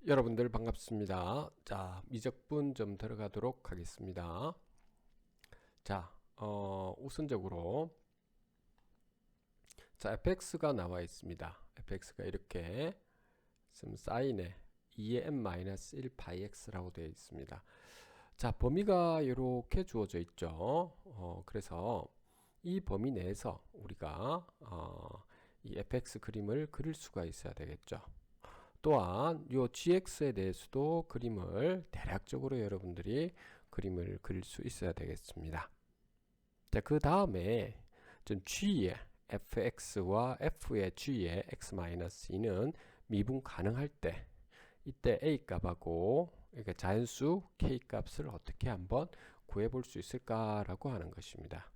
여러분들 반갑습니다. 자, 미적분 좀 들어가도록 하겠습니다. 자, 우선적으로 자, fx가 나와 있습니다. fx가 이렇게 사인에 2의 n-1 파이 x라고 되어 있습니다. 자, 범위가 이렇게 주어져 있죠. 그래서 이 범위 내에서 우리가 이 fx 그림을 그릴 수가 있어야 되겠죠. 또한 요 gx에 대해서도 그림을 대략적으로 여러분들이 그림을 그릴 수 있어야 되겠습니다. 자, 그 다음에 좀 g의 fx와 f의 g의 x-2는 미분 가능할 때 이때 a 값하고 그러니까 자연수 k 값을 어떻게 한번 구해 볼 수 있을까라고 하는 것입니다.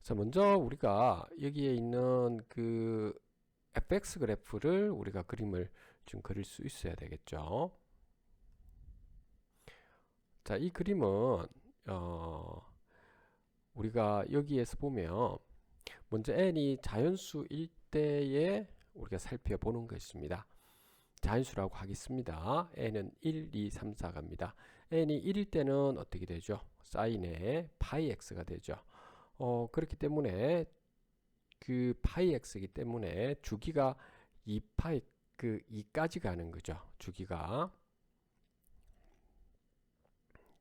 자, 먼저 우리가 여기에 있는 그 fx 그래프를 우리가 그림을 좀 그릴 수 있어야 되겠죠. 자, 이 그림은 우리가 여기에서 보면 먼저 n이 자연수일 때에 우리가 살펴보는 것입니다. 자연수라고 하겠습니다. n은 1, 2, 3, 4 갑니다. n이 1일 때는 어떻게 되죠? 사인의 파이 x가 되죠. 그렇기 때문에 그 파이 x이기 때문에 주기가 2파이 그 2까지 가는 거죠. 주기가.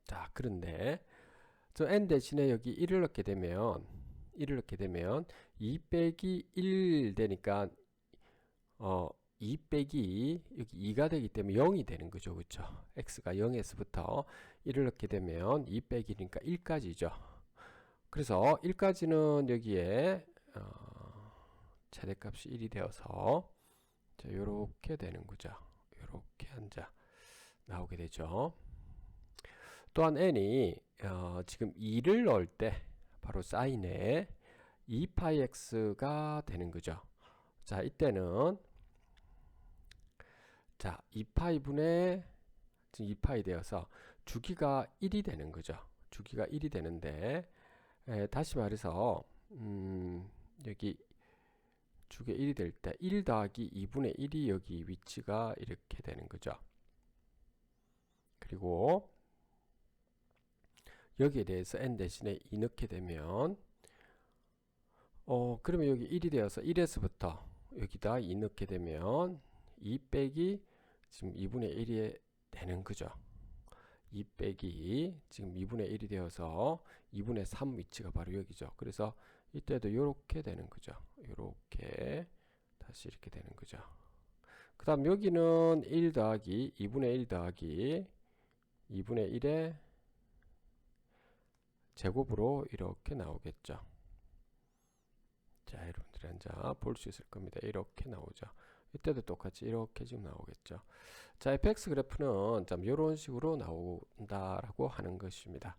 자, 그런데 저 n 대신에 여기 1을 넣게 되면 2 빼기 1 되니까 2 빼기 여기 2가 되기 때문에 0이 되는 거죠. 그렇죠? x가 0에서부터 1을 넣게 되면 2 빼기니까 1까지죠. 그래서 1까지는 여기에 최대값이 1이 되어서 이렇게 되는 거죠. 이렇게 앉아 나오게 되죠. 또한 n이 지금 2를 넣을 때 바로 사인에 2파이 x가 되는 거죠. 자, 이때는 자 2파이 분의 지금 2파이 되어서 주기가 1이 되는 거죠. 주기가 1이 되는데 다시 말해서 여기 주기가 1이 될 때 1 더하기 2분의 1이 여기 위치가 이렇게 되는 거죠. 그리고 여기에 대해서 n 대신에 2 넣게 되면 그러면 여기 1이 되어서 1에서부터 여기다 2 넣게 되면 2 빼기 지금 2분의 1이 되는 거죠. 2 빼기 지금 2분의 1이 되어서 2분의 3 위치가 바로 여기죠. 그래서 이때도 이렇게 되는 거죠. 이렇게 다시 이렇게 되는 거죠. 그 다음 여기는 1 더하기 2분의 1 더하기 2분의 1의 제곱으로 이렇게 나오겠죠. 자, 여러분들이 앉아 볼 수 있을 겁니다. 이렇게 나오죠. 이때도 똑같이 이렇게 지금 나오겠죠. 자, fx 그래프는 좀 이런 식으로 나온다라고 하는 것입니다.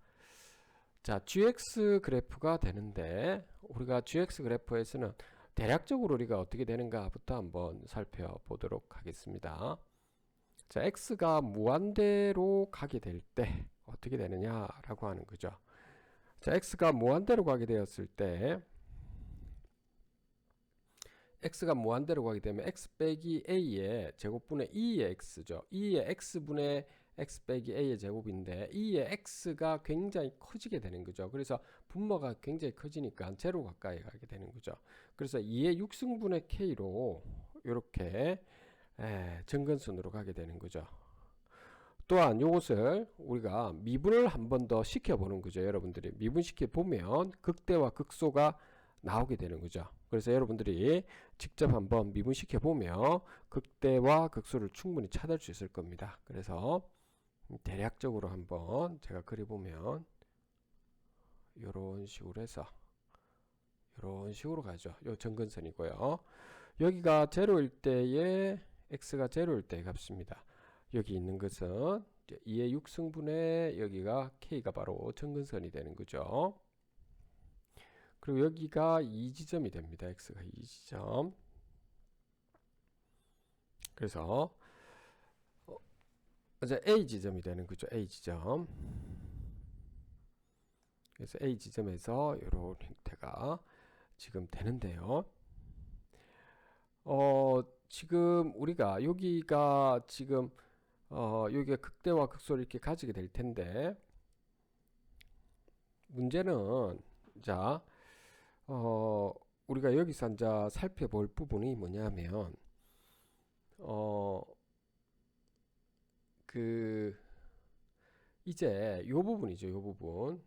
자, gx 그래프가 되는데 우리가 gx 그래프에서는 대략적으로 우리가 어떻게 되는가부터 한번 살펴보도록 하겠습니다. 자, x가 무한대로 가게 될 때 어떻게 되느냐라고 하는 거죠. 자, x가 무한대로 가게 되었을 때 x가 무한대로 가게 되면 x 빼기 a의 제곱분의 2의 x죠. 2의 x분의 x 빼기 a의 제곱인데 2의 x가 굉장히 커지게 되는 거죠. 그래서 분모가 굉장히 커지니까 제로 가까이 가게 되는 거죠. 그래서 2의 6승분의 k로 이렇게 정근선으로 가게 되는 거죠. 또한 이것을 우리가 미분을 한 번 더 시켜보는 거죠. 여러분들이 미분시켜 보면 극대와 극소가 나오게 되는 거죠. 그래서 여러분들이 직접 한번 미분시켜 보면 극대와 극소를 충분히 찾을 수 있을 겁니다. 그래서 대략적으로 한번 제가 그려보면 이런 식으로 해서 이런 식으로 가죠. 요 정근선이고요. 여기가 제로일 때에 x가 제로일 때의 값입니다. 여기 있는 것은 2의 6승분의 여기가 k가 바로 정근선이 되는 거죠. 그리고 여기가 2지점이 됩니다. x가 2지점. 그래서 이제 A 지점이 되는 거죠. A 지점. 그래서 A 지점에서 이런 형태가 지금 되는데요. 지금 우리가 여기가 지금 여기가 극대와 극소를 이렇게 가지게 될 텐데 문제는 자 우리가 여기서 이제 살펴볼 부분이 뭐냐면 그 이제 요 부분이죠. 요 부분.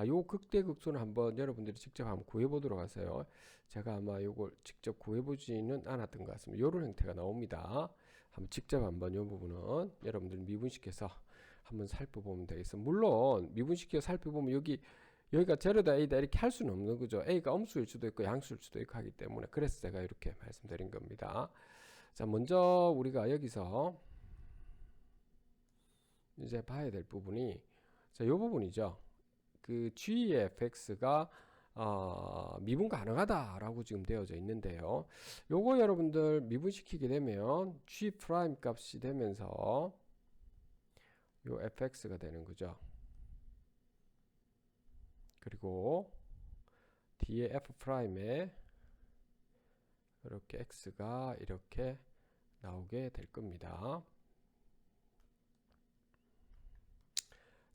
요 극대극소는 한번 여러분들이 직접 한번 구해 보도록 하세요. 제가 아마 요걸 직접 구해 보지는 않았던 것 같습니다. 요런 형태가 나옵니다. 한번 직접 한번 요 부분은 여러분들 미분시켜서 한번 살펴보면 되겠습니다. 물론 미분시켜 살펴보면 여기가 제로다 A다 이렇게 할 수는 없는 거죠. A가 음수일 수도 있고 양수일 수도 있고 하기 때문에 그래서 제가 이렇게 말씀드린 겁니다. 자, 먼저 우리가 여기서 이제 봐야 될 부분이 자, 요 부분이죠. 그 G의 fx가 미분 가능하다라고 지금 되어져 있는데요. 요거 여러분들 미분시키게 되면 G 프라임 값이 되면서 요 fx가 되는 거죠. 그리고 뒤에 f 프라임에 이렇게 x가 이렇게 나오게 될 겁니다.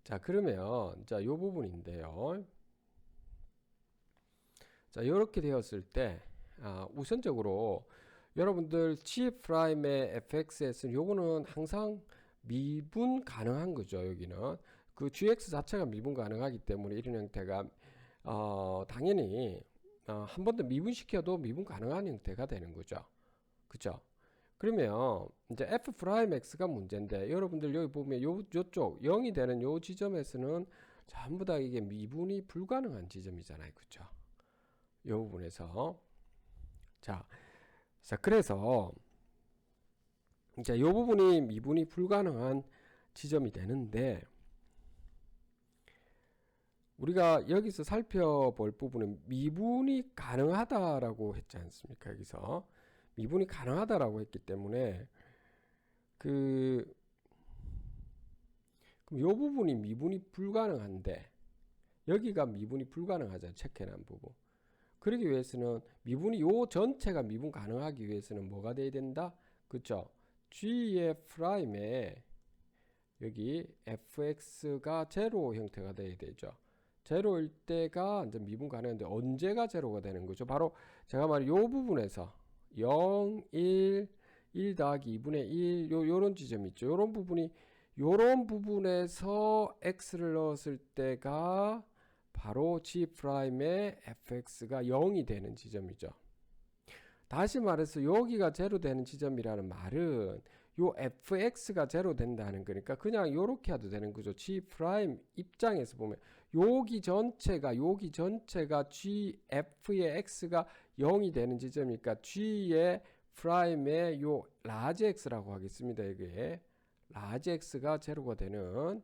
자, 그러면 자, 요 부분인데요. 자, 이렇게 되었을 때 우선적으로 여러분들 G 프라임의 fxs는 요거는 항상 미분 가능한 거죠. 여기는 그 gx 자체가 미분 가능하기 때문에 이런 형태가 당연히 한 번 더 미분시켜도 미분 가능한 형태가 되는 거죠. 그죠? 그러면 이제 f 프라임 x가 문제인데 여러분들 여기 보면 요쪽 0이 되는 요 지점에서는 전부 다 이게 미분이 불가능한 지점이잖아요. 그죠? 이 부분에서 자 그래서 이제 이 부분이 미분이 불가능한 지점이 되는데 우리가 여기서 살펴볼 부분은 미분이 가능하다라고 했지 않습니까? 여기서 미분이 가능하다라고 했기 때문에 그럼 이 부분이 미분이 불가능한데 여기가 미분이 불가능하잖아요. 체크해놓은 부분. 그러기 위해서는 미분이 요 전체가 미분 가능하기 위해서는 뭐가 돼야 된다? 그쵸? G의 프라임에 여기 fx가 제로 형태가 돼야 되죠. 제로일 때가 이제 미분 가능한데 언제가 제로가 되는 거죠? 바로 제가 말한 요 부분에서 0, 1, 1 더하기 2분의 1 요런 지점이 있죠. 요런 부분에서 x를 넣었을 때가 바로 G 프라임의 fx가 0이 되는 지점이죠. 다시 말해서 여기가 제로 되는 지점이라는 말은 요 fx가 제로 된다는 거니까 그냥 요렇게 해도 되는 거죠. G 프라임 입장에서 보면 여기 전체가 G f의 x가 0이 되는 지점이니까 G의 프라임의 요 라지 x라고 하겠습니다. 이게 라지 x가 제로가 되는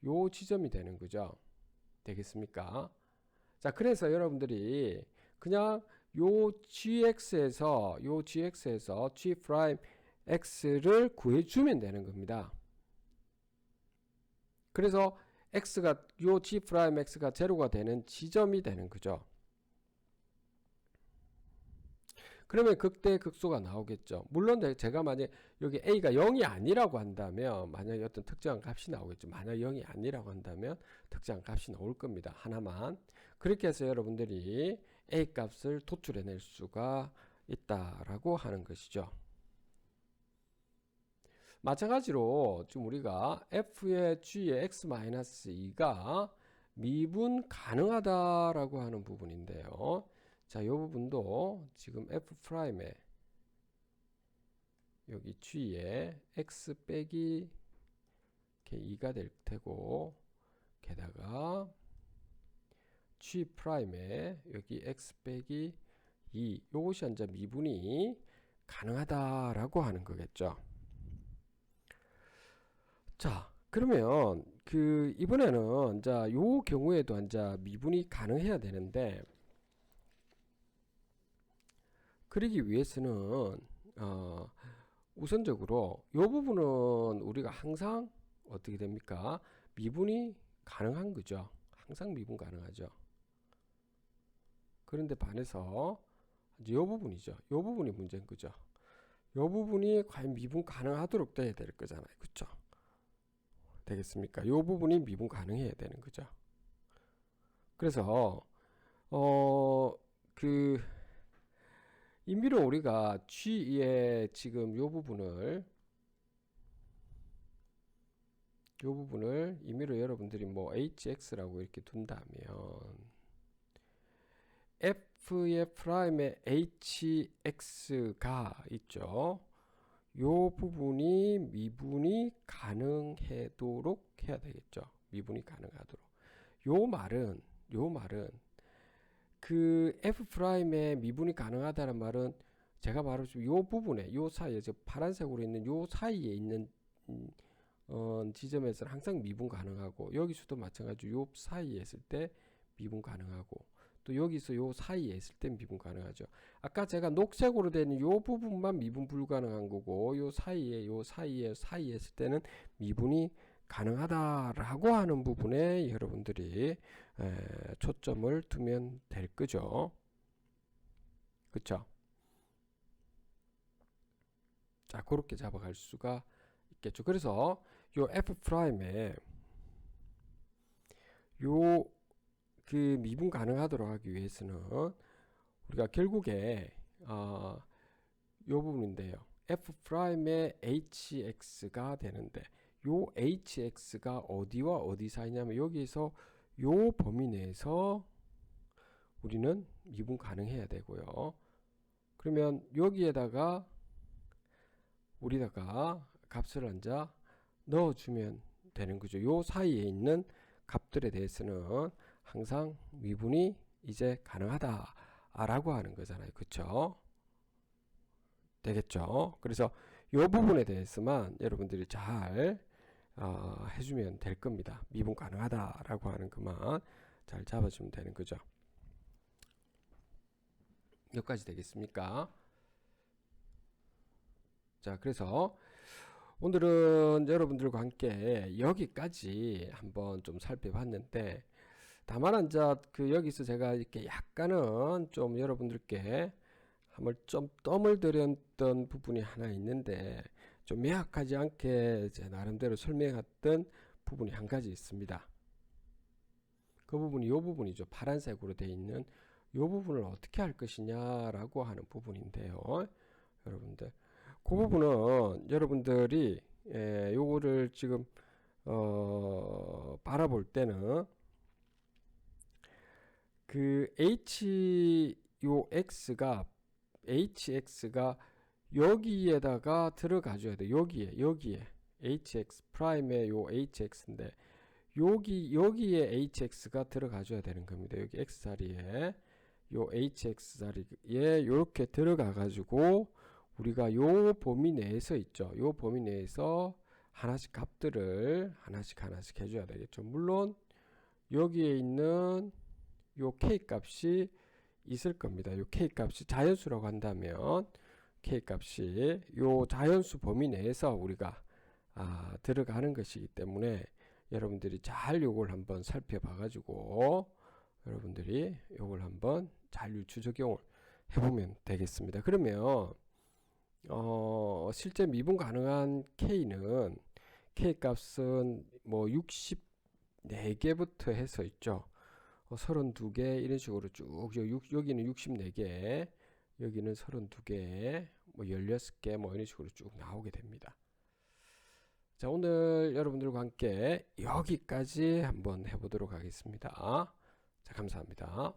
요 지점이 되는 거죠. 되겠습니까? 자, 그래서 여러분들이 그냥 요 gx에서 g 프라임 x를 구해주면 되는 겁니다. 그래서 x가 요 g 프라임 x가 제로가 되는 지점이 되는 거죠. 그러면 극대 극소가 나오겠죠. 물론 제가 만약 여기 a가 0이 아니라고 한다면 만약에 어떤 특정한 값이 나오겠죠. 만약 0이 아니라고 한다면 특정한 값이 나올 겁니다. 하나만. 그렇게 해서 여러분들이 a 값을 도출해낼 수가 있다라고 하는 것이죠. 마찬가지로 지금 우리가 f의 g의 x-2가 미분 가능하다라고 하는 부분인데요. 자, 이 부분도 지금 f 프라임에 여기 g에 x 빼기 2가 될 테고 게다가 g 프라임에 여기 x 빼기 2 요것이 이제 미분이 가능하다라고 하는 거겠죠. 자, 그러면 이번에는 이제 요 경우에도 이제 미분이 가능해야 되는데 그러기 위해서는 우선적으로 이 부분은 우리가 항상 어떻게 됩니까? 미분이 가능한 거죠. 항상 미분 가능하죠. 그런데 반해서 이제 요 부분이죠. 요 부분이 문제인 거죠. 요 부분이 과연 미분 가능하도록 돼야 될 거잖아요. 그쵸? 되겠습니까? 요 부분이 미분 가능해야 되는 거죠. 그래서 그 임의로 우리가 G의 지금 요 부분을 임의로 여러분들이 뭐 HX라고 이렇게 둔다면 F의 프라임에 HX가 있죠. 요 부분이 미분이 가능하도록 해야 되겠죠. 미분이 가능하도록. 요 말은 그 F 프라임의 미분이 가능하다는 말은 제가 말했죠. 요 부분에 요 사이에 파란색으로 있는 요 사이에 있는 지점에서는 항상 미분 가능하고 여기서도 마찬가지로 요 사이에 있을 때 미분 가능하고 또 여기서 요 사이에 있을 때 미분 가능하죠. 아까 제가 녹색으로 되는 요 부분만 미분 불가능한 거고 요 사이에 있을 때는 미분이 가능하다라고 하는 부분에 여러분들이 초점을 두면 될 거죠. 그쵸? 자, 그렇게 잡아갈 수가 있겠죠. 그래서 요 F 프라임에 요 그 미분 가능하도록 하기 위해서는 우리가 결국에 요 부분인데요. F 프라임의 HX가 되는데 요 HX가 어디와 어디 사이냐면 여기서 요 범위 내에서 우리는 미분 가능해야 되고요. 그러면 여기에다가 우리다가 값을 앉아 넣어주면 되는 거죠. 요 사이에 있는 값들에 대해서는 항상 미분이 이제 가능하다라고 하는 거잖아요. 그쵸? 되겠죠? 그래서 요 부분에 대해서만 여러분들이 잘 해주면 될 겁니다. 미분 가능하다라고 하는 것만 잘 잡아주면 되는 거죠. 여기까지 되겠습니까? 자, 그래서 오늘은 여러분들과 함께 여기까지 한번 좀 살펴봤는데 다만 이제 그 여기서 제가 이렇게 약간은 좀 여러분들께 한번 좀 뜸을 들였던 부분이 하나 있는데 좀 명확하지 않게 제 나름대로 설명했던 부분이 한 가지 있습니다. 그 부분이 요 부분이죠. 파란색으로 되어 있는 요 부분을 어떻게 할 것이냐라고 하는 부분인데요. 여러분들 그 부분은 여러분들이 요거를 지금 바라볼 때는 그 HX가 여기에다가 들어가줘야 돼. 여기에 HX 프라임의 요 HX인데 여기에 HX가 들어가줘야 되는 겁니다. 여기 X 자리에 요 HX 자리에 이렇게 들어가 가지고 우리가 요 범위 내에서 있죠. 요 범위 내에서 하나씩 값들을 하나씩 해줘야 되겠죠. 물론 여기에 있는 요 K 값이 있을 겁니다. 요 K 값이 자연수라고 한다면 K 값이 요 자연수 범위 내에서 우리가 들어가는 것이기 때문에 여러분들이 잘 요걸 한번 살펴봐 가지고 여러분들이 요걸 한번 잘 유추 적용을 해보면 되겠습니다. 그러면 실제 미분 가능한 K는 K 값은 뭐 64개부터 해서 있죠. 32개 이런 식으로 쭉 여기는 64개 여기는 32개 뭐 16개 뭐 이런 식으로 쭉 나오게 됩니다. 자, 오늘 여러분들과 함께 여기까지 한번 해보도록 하겠습니다. 자, 감사합니다.